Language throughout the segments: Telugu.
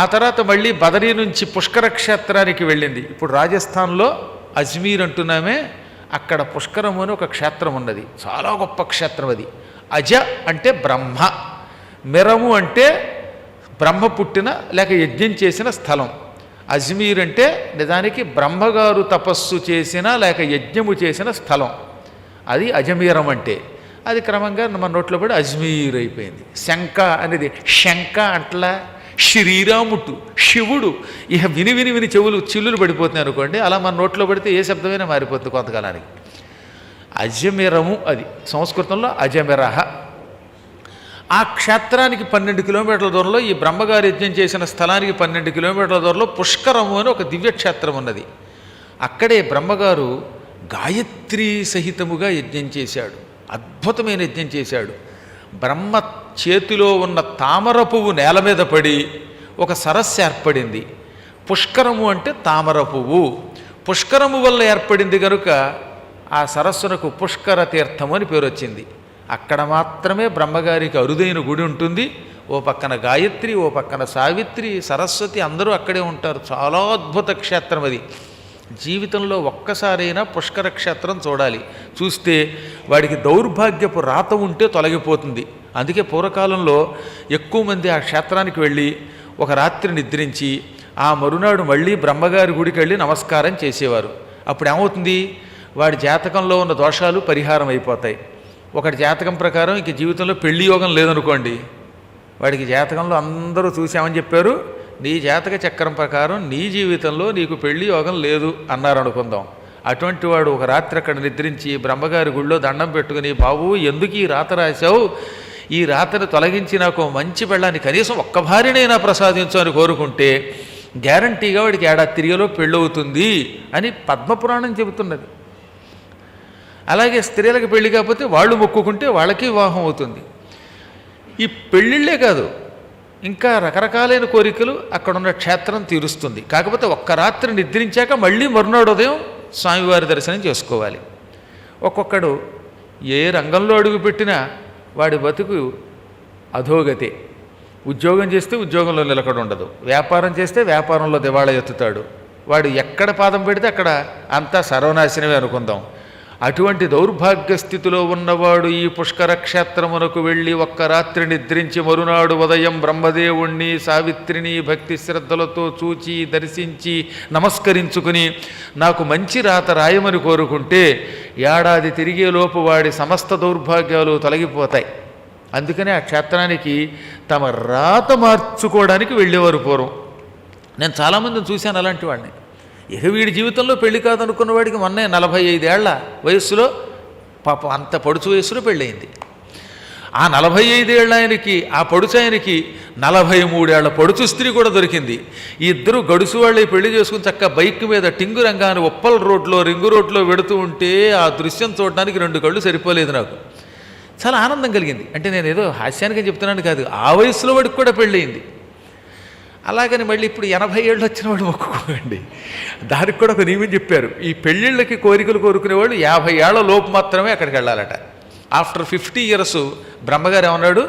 ఆ తర్వాత మళ్ళీ బదరీ నుంచి పుష్కర క్షేత్రానికి వెళ్ళింది. ఇప్పుడు రాజస్థాన్లో అజ్మీర్ అంటున్నామే, అక్కడ పుష్కరము అని ఒక క్షేత్రం ఉన్నది. చాలా గొప్ప క్షేత్రం అది. అజ అంటే బ్రహ్మ, మిరము అంటే బ్రహ్మ పుట్టిన లేక యజ్ఞం చేసిన స్థలం. అజ్మీర్ అంటే నిజానికి బ్రహ్మగారు తపస్సు చేసిన లేక యజ్ఞము చేసిన స్థలం. అది అజమీరం అంటే. అది క్రమంగా మన నోట్లో పడి అజ్మీర్ అయిపోయింది. శంక అనేది శంక అట్లా శ్రీరాముడు శివుడు ఇక విని విని విని చెవులు చిల్లులు పడిపోతున్నాయి అనుకోండి. అలా మన నోట్లో పడితే ఏ శబ్దమైనా మారిపోతుంది కొంతకాలానికి. అజమిరము అది సంస్కృతంలో అజమిరహ. ఆ క్షేత్రానికి 12 కిలోమీటర్ల దూరంలో, ఈ బ్రహ్మగారు యజ్ఞం చేసిన స్థలానికి 12 కిలోమీటర్ల దూరంలో పుష్కరము అని ఒక దివ్యక్షేత్రం ఉన్నది. అక్కడే బ్రహ్మగారు గాయత్రీ సహితముగా యజ్ఞం చేశాడు. అద్భుతమైన యజ్ఞం చేశాడు. బ్రహ్మ చేతిలో ఉన్న తామర పువ్వు నేల మీద పడి ఒక సరస్సు ఏర్పడింది. పుష్కరము అంటే తామర పువ్వు. పుష్కరము వల్ల ఏర్పడింది కనుక ఆ సరస్సునకు పుష్కర తీర్థము అని పేరు వచ్చింది. అక్కడ మాత్రమే బ్రహ్మగారికి అరుదైన గుడి ఉంటుంది. ఓ పక్కన గాయత్రి, ఓ పక్కన సావిత్రి, సరస్వతి అందరూ అక్కడే ఉంటారు. చాలా అద్భుత క్షేత్రం అది. జీవితంలో ఒక్కసారైనా పుష్కర క్షేత్రం చూడాలి. చూస్తే వాడికి దౌర్భాగ్యపు రాత ఉంటే తొలగిపోతుంది. అందుకే పూర్వకాలంలో ఎక్కువ మంది ఆ క్షేత్రానికి వెళ్ళి ఒక రాత్రి నిద్రించి ఆ మరునాడు మళ్ళీ బ్రహ్మగారి గుడికి వెళ్ళి నమస్కారం చేసేవారు. అప్పుడు ఏమవుతుంది, వాడి జాతకంలో ఉన్న దోషాలు పరిహారం అయిపోతాయి. ఒకటి జాతకం ప్రకారం ఇంక జీవితంలో పెళ్లి యోగం లేదనుకోండి, వాడికి జాతకంలో అందరూ చూసామని చెప్పారు, నీ జాతక చక్రం ప్రకారం నీ జీవితంలో నీకు పెళ్లి యోగం లేదు అన్నారు అనుకుందాం. అటువంటి వాడు ఒక రాత్రి అక్కడ నిద్రించి బ్రహ్మగారి గుళ్ళో దండం పెట్టుకుని, బాబు ఎందుకు ఈ రాత రాశావు, ఈ రాతను తొలగించి నాకు మంచి పెళ్ళాన్ని కనీసం ఒక్క భార్యనైనా ప్రసాదించు అని కోరుకుంటే గ్యారంటీగా వాడికి ఏడాది తిరిగేలో పెళ్ళవుతుంది అని పద్మపురాణం చెబుతున్నది. అలాగే స్త్రీలకు పెళ్లి కాకపోతే వాళ్ళు మొక్కుకుంటే వాళ్ళకి వివాహం అవుతుంది. ఈ పెళ్ళిళ్ళే కాదు, ఇంకా రకరకాలైన కోరికలు అక్కడున్న క్షేత్రం తీరుస్తుంది. కాకపోతే ఒక్క రాత్రి నిద్రించాక మళ్ళీ మరునాడు ఉదయం స్వామివారి దర్శనం చేసుకోవాలి. ఒక్కొక్కడు ఏ రంగంలో అడుగుపెట్టినా వాడి బతుకు అధోగతే. ఉద్యోగం చేస్తే ఉద్యోగంలో నిలకడ ఉండదు, వ్యాపారం చేస్తే వ్యాపారంలో దివాళా ఎత్తుతాడు. వాడు ఎక్కడ పాదం పెడితే అక్కడ అంతా సర్వనాశనమే అనుకుందాం. అటువంటి దౌర్భాగ్య స్థితిలో ఉన్నవాడు ఈ పుష్కర క్షేత్రమునకు వెళ్ళి ఒక్క రాత్రి నిద్రించి మరునాడు ఉదయం బ్రహ్మదేవుణ్ణి సావిత్రిని భక్తి శ్రద్ధలతో చూచి దర్శించి నమస్కరించుకుని నాకు మంచి రాత రాయమని కోరుకుంటే ఏడాది తిరిగేలోపు వాడి సమస్త దౌర్భాగ్యాలు తొలగిపోతాయి. అందుకనే ఆ క్షేత్రానికి తమ రాత మార్చుకోవడానికి వెళ్ళేవారు పూర్వం. నేను చాలామందిని చూశాను అలాంటి వాడిని. ఇక వీడి జీవితంలో పెళ్లి కాదనుకున్న వాడికి మొన్నే 45 ఏళ్ల వయస్సులో పాపం అంత పొడుచు వయస్సులో పెళ్ళయింది. ఆ 45 ఏళ్ళ ఆయనకి, ఆ పొడుచు ఆయనకి 43 ఏళ్ల పొడుచు స్త్రీ కూడా దొరికింది. ఈ ఇద్దరు గడుసు వాళ్ళే పెళ్లి చేసుకుని చక్క బైక్ మీద టింగు రంగాన్ని ఉప్పల్ రోడ్లో రింగు రోడ్లో వెడుతూ ఉంటే ఆ దృశ్యం చూడడానికి 2 కళ్ళు సరిపోలేదు నాకు. చాలా ఆనందం కలిగింది. అంటే నేను ఏదో హాస్యానికి చెప్తున్నాను కాదు, ఆ వయసులో వాడికి కూడా పెళ్ళయింది. అలాగని మళ్ళీ ఇప్పుడు 80 ఏళ్ళు వచ్చిన వాడు మొక్కుకోండి. దానికి కూడా ఒక నియమం చెప్పారు. ఈ పెళ్ళిళ్ళకి కోరికలు కోరుకునేవాళ్ళు 50 ఏళ్ల లోపు మాత్రమే అక్కడికి వెళ్ళాలట. ఆఫ్టర్ 50 ఇయర్స్ బ్రహ్మగారు ఏమన్నాడు,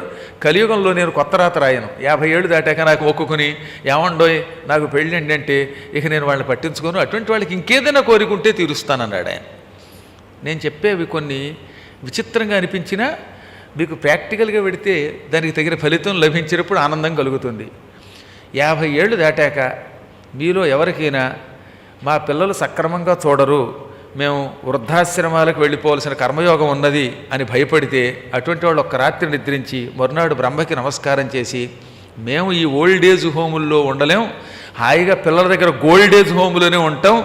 కలియుగంలో నేను కొత్త రాత రాయను, 50 ఏళ్ళు దాటాక నాకు మొక్కుకుని ఏమండోయ్ నాకు పెళ్ళి అంటే ఇక నేను వాళ్ళని పట్టించుకోను, అటువంటి వాళ్ళకి ఇంకేదైనా కోరికుంటే తీరుస్తానన్నాడు ఆయన. నేను చెప్పేవి కొన్ని విచిత్రంగా అనిపించినా మీకు ప్రాక్టికల్గా పెడితే దానికి తగిన ఫలితం లభించినప్పుడు ఆనందం కలుగుతుంది. 50 ఏళ్ళు దాటాక మీలో ఎవరికైనా మా పిల్లలు సక్రమంగా చూడరు, మేము వృద్ధాశ్రమాలకు వెళ్ళిపోవలసిన కర్మయోగం ఉన్నది అని భయపడితే అటువంటి వాళ్ళు ఒక్క రాత్రి నిద్రించి మరునాడు బ్రహ్మకి నమస్కారం చేసి మేము ఈ ఓల్డ్ ఏజ్ హోముల్లో ఉండలేం, హాయిగా పిల్లల దగ్గర గోల్డ్ ఏజ్ హోములోనే ఉంటాం,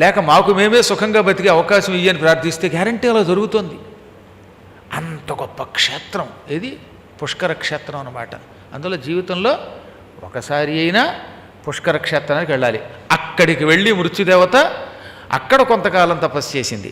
లేక మాకు మేమే సుఖంగా బతికే అవకాశం ఇయ్యని ప్రార్థిస్తే గ్యారంటీ అలా జరుగుతుంది. అంత గొప్ప క్షేత్రం ఇది పుష్కర క్షేత్రం అన్నమాట. అందులో జీవితంలో ఒకసారి అయినా పుష్కర క్షేత్రానికి వెళ్ళాలి. అక్కడికి వెళ్ళి మృత్యుదేవత అక్కడ కొంతకాలం తపస్సు చేసింది.